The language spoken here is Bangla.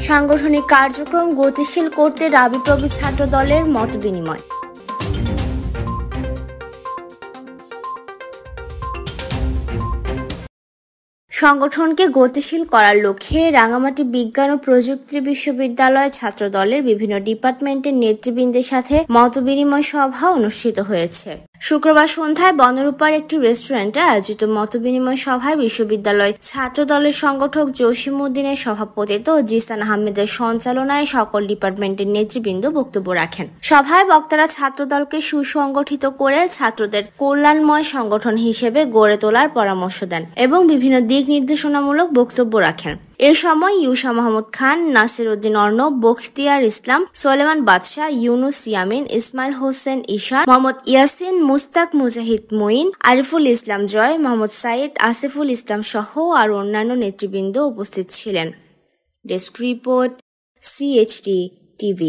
সাংগঠনিক কার্যক্রম গতিশীল করতে রাবিপ্রবি ছাত্র দলের মতবিনিময়। সংগঠনকে গতিশীল করার লক্ষ্যে রাঙামাটি বিজ্ঞান ও প্রযুক্তি বিশ্ববিদ্যালয় ছাত্র দলের বিভিন্ন ডিপার্টমেন্টের নেতৃবৃন্দের সাথে মতবিনিময় সভা অনুষ্ঠিত হয়েছে। শুক্রবার সন্ধ্যায় বনরূপার একটি রেস্টুরেন্টে আয়োজিত মতবিনিময় সভায় বিশ্ববিদ্যালয় ছাত্র দলের সংগঠক জসিমউদ্দিনের সভাপতিত্ব ও জিসান আহমেদের সঞ্চালনায় সকল ডিপার্টমেন্টের নেতৃবৃন্দ বক্তব্য রাখেন। সভায় বক্তারা ছাত্র দলকে সুসংগঠিত করে ছাত্রদের কল্যাণময় সংগঠন হিসেবে গড়ে তোলার পরামর্শ দেন এবং বিভিন্ন দিক নির্দেশনামূলক বক্তব্য রাখেন। এ সময় ইউসা মাহমুদ খান, নাসির উদ্দিন অর্ণব, বখতিয়ার ইসলাম, সোলেমান বাদশাহ, ইউনুস ইয়ামিন, ইসমাইল হোসেন ঈশা, মোহাম্মদ ইয়াসিন, মুস্তাক মুজাহিদ মুইন, আরিফুল ইসলাম জয়, মোহাম্মদ সাইদ, আসিফুল ইসলাম সহ আর অন্যান্য নেতৃবৃন্দ উপস্থিত ছিলেন। Desk report, CHD TV।